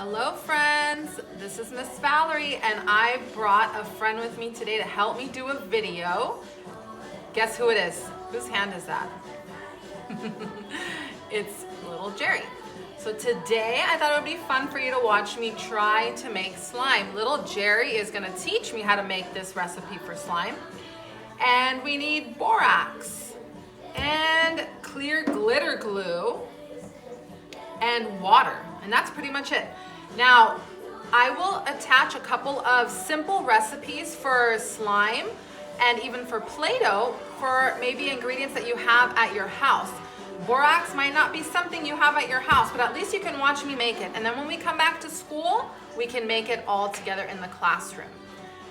Hello friends, this is Miss Valerie and I brought a friend with me today to help me do a video. Guess who it is? Whose hand is that? It's little Jerry. So today I thought it would be fun for you to watch me try to make slime. Little Jerry is going to teach me how to make this recipe for slime. And we need borax and clear glitter glue and water, and that's pretty much it. Now, I will attach a couple of simple recipes for slime and even for Play-Doh for maybe ingredients that you have at your house. Borax might not be something you have at your house, but at least you can watch me make it. And then when we come back to school, we can make it all together in the classroom.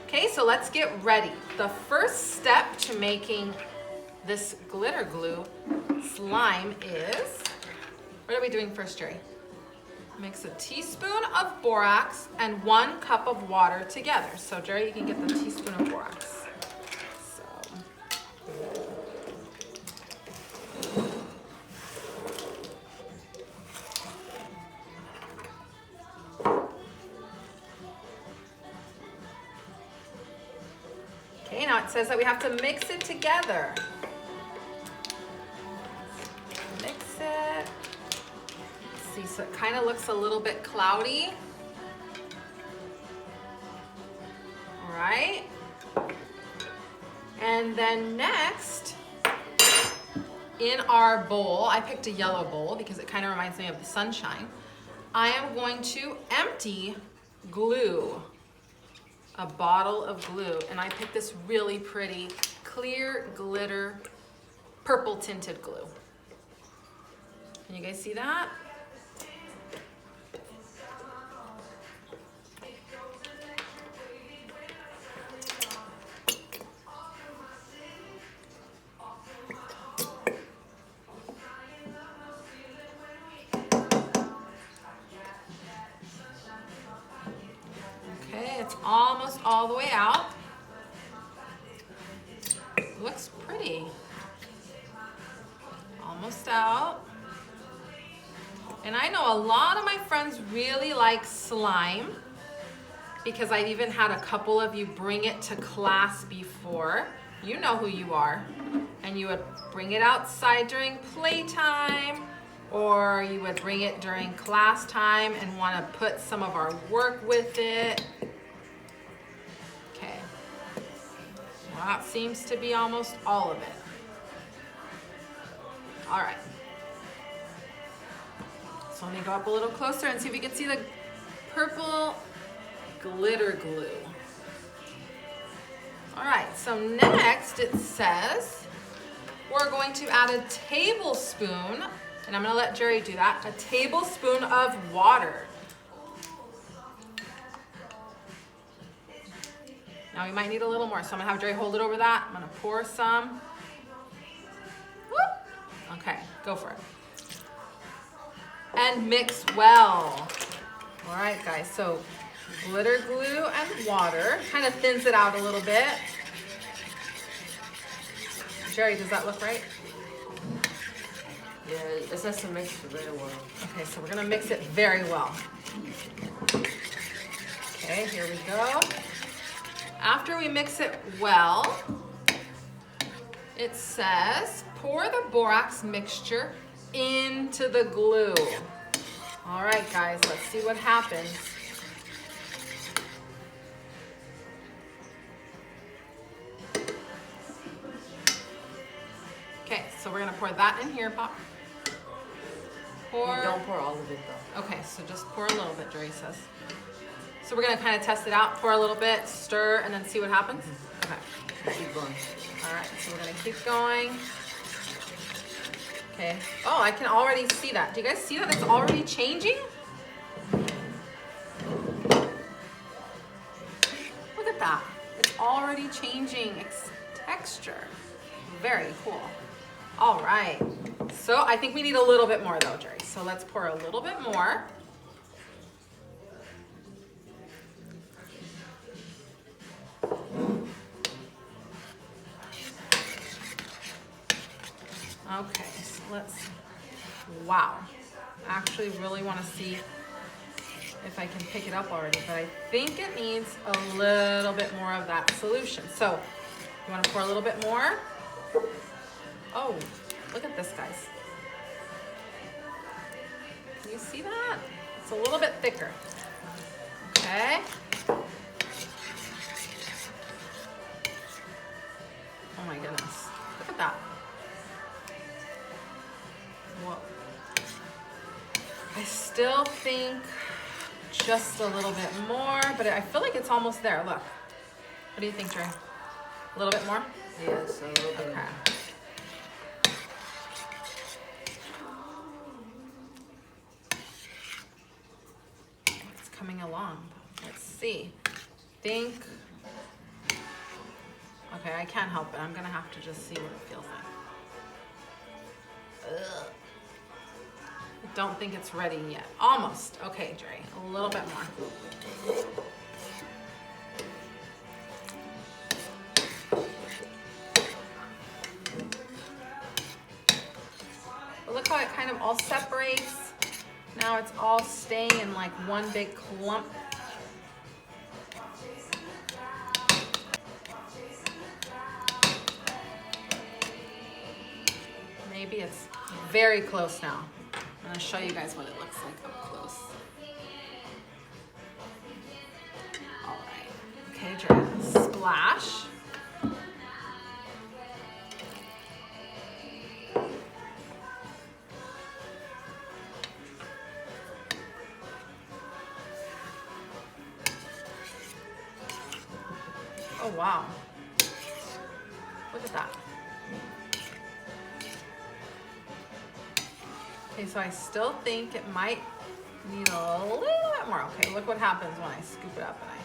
Okay, so let's get ready. The first step to making this glitter glue slime is, what are we doing first, Jerry? Mix a teaspoon of borax and 1 cup of water together. So Jerry, you can get the teaspoon of borax. Okay, now it says that we have to mix it together. Mix it. See, so it kind of looks a little bit cloudy. All right. And then next, in our bowl, I picked a yellow bowl because it kind of reminds me of the sunshine. I am going to empty glue, a bottle of glue, and I picked this really pretty clear glitter purple tinted glue. Can you guys see that? Okay, it's almost all the way out. Looks pretty. Almost out. And I know a lot of my friends really like slime because I've even had a couple of you bring it to class before. You know who you are. And you would bring it outside during playtime, or you would bring it during class time and want to put some of our work with it. Okay. Well, that seems to be almost all of it. All right. So let me go up a little closer and see if we can see the purple glitter glue. All right, so next it says we're going to add a tablespoon, and I'm gonna let Jerry do that, a tablespoon of water. Now we might need a little more, so I'm gonna have Jerry hold it over that. I'm gonna pour some. Whoop. Okay, go for it. And mix well. All right, guys, so glitter glue and water kind of thins it out a little bit. Jerry, does that look right? Yeah, it says to mix it very well. Okay, so we're gonna mix it very well. Okay, here we go. After we mix it well, it says pour the borax mixture into the glue. All right, guys, let's see what happens. Okay, so we're gonna pour that in here, Pop. Pour. You don't pour all of it though. Okay, so just pour a little bit, Jerry says. So we're gonna kind of test it out, pour a little bit, stir, and then see what happens? Okay. Keep going. All right, so we're gonna keep going. Okay. Oh, I can already see that. Do you guys see that? It's already changing? Look at that. It's already changing its texture. Very cool. All right. So I think we need a little bit more though, Jerry. So let's pour a little bit more. Okay, so let's, wow. Actually really want to see if I can pick it up already, but I think it needs a little bit more of that solution. So you want to pour a little bit more? Oh, look at this, guys. Can you see that? It's a little bit thicker. Okay. Oh my goodness. Look at that. Whoa. I still think just a little bit more, but I feel like it's almost there. Look. What do you think, Dre? A little bit more? Yes, a little bit. Okay. It's coming along. Let's see. Think. Okay, I can't help it. I'm gonna have to just see what it feels like. Ugh. I don't think it's ready yet. Almost. Okay, Dre, a little bit more. But look how it kind of all separates. Now it's all staying in like one big clump. Maybe it's very close now. I'm gonna show you guys what it looks like up close. All right. Okay, Dre, splash. Oh, wow. Look at that. Okay, so I still think it might need a little bit more. Okay, look what happens when I scoop it up and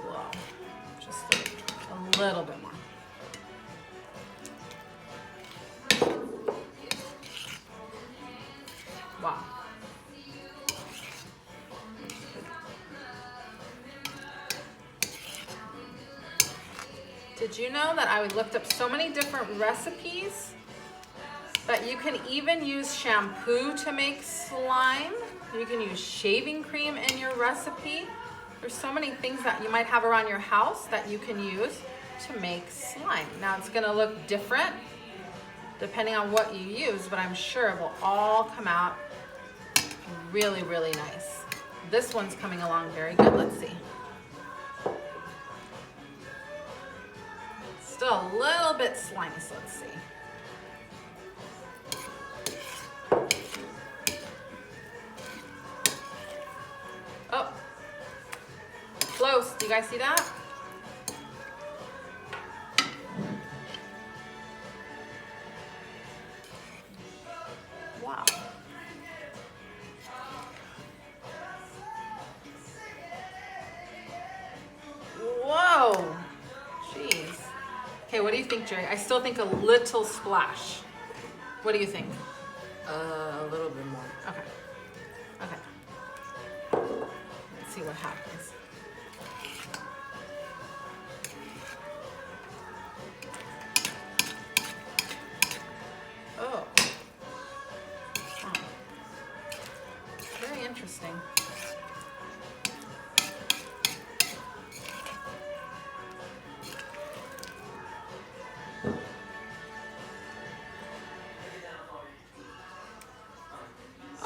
whoa, just a little bit more. Wow. Did you know that I looked up so many different recipes? But you can even use shampoo to make slime. You can use shaving cream in your recipe. There's so many things that you might have around your house that you can use to make slime. Now it's gonna look different depending on what you use, but I'm sure it will all come out really, really nice. This one's coming along very good. Let's see. Still a little bit slimy, so let's see. Oh, close. Do you guys see that? Wow. Whoa. Jeez. Okay, what do you think, Jerry? I still think a little splash. What do you think? A little bit more. Okay. Okay. Let's see what happens. Oh. Huh. Very interesting.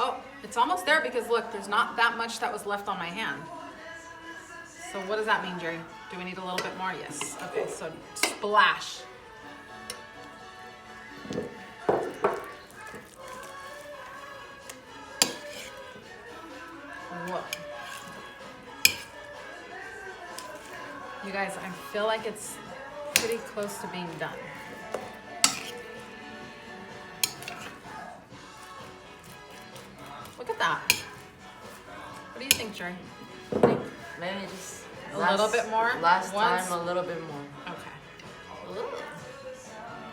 Oh, it's almost there because look, there's not that much that was left on my hand. So what does that mean, Jerry? Do we need a little bit more? Yes. Okay, so splash. Whoa. You guys, I feel like it's pretty close to being done. Look at that. What do you think, Jerry? Maybe just A little bit more? Last Once? time, a little bit more. Okay.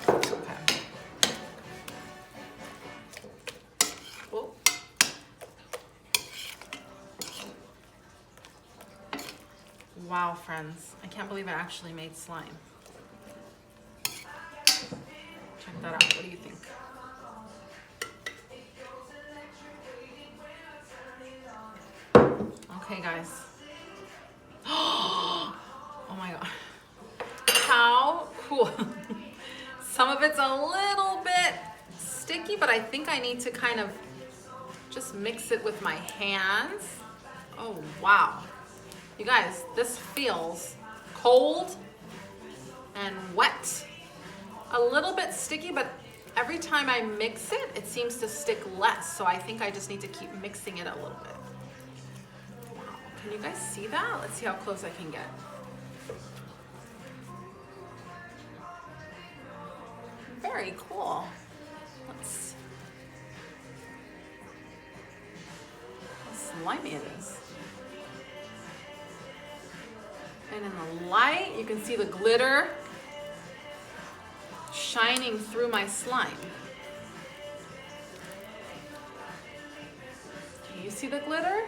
Okay. Whoa. Wow, friends. I can't believe I actually made slime. Check that out. What do you think? Okay, guys. Oh my God. How cool. Some of it's a little bit sticky, but I think I need to kind of just mix it with my hands. Oh, wow. You guys, this feels cold and wet. A little bit sticky, but every time I mix it, it seems to stick less. So I think I just need to keep mixing it a little bit. Wow, can you guys see that? Let's see how close I can get. Very cool. Let's, how slimy it is. And in the light, you can see the glitter shining through my slime. Can you see the glitter?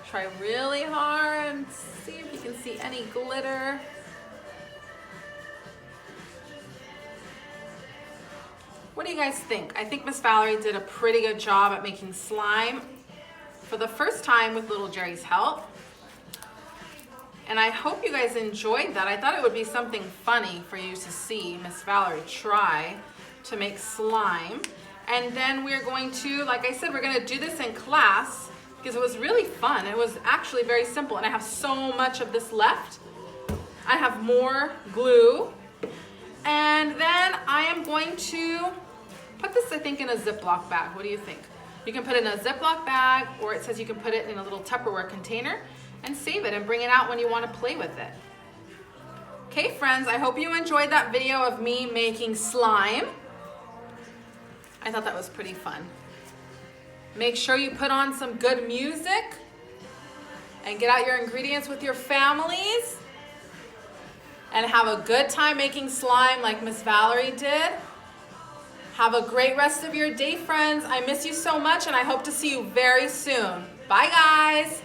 Try really hard and see if you can see any glitter. What do you guys think? I think Miss Valerie did a pretty good job at making slime for the first time with little Jerry's help. And I hope you guys enjoyed that. I thought it would be something funny for you to see Miss Valerie try to make slime. And then we're going to, like I said, we're gonna do this in class because it was really fun. It was actually very simple, and I have so much of this left. I have more glue. And then I am going to put this, I think, in a Ziploc bag. What do you think? You can put it in a Ziploc bag, or it says you can put it in a little Tupperware container and save it and bring it out when you want to play with it. Okay, friends, I hope you enjoyed that video of me making slime. I thought that was pretty fun. Make sure you put on some good music and get out your ingredients with your families and have a good time making slime like Miss Valerie did. Have a great rest of your day, friends. I miss you so much, and I hope to see you very soon. Bye, guys.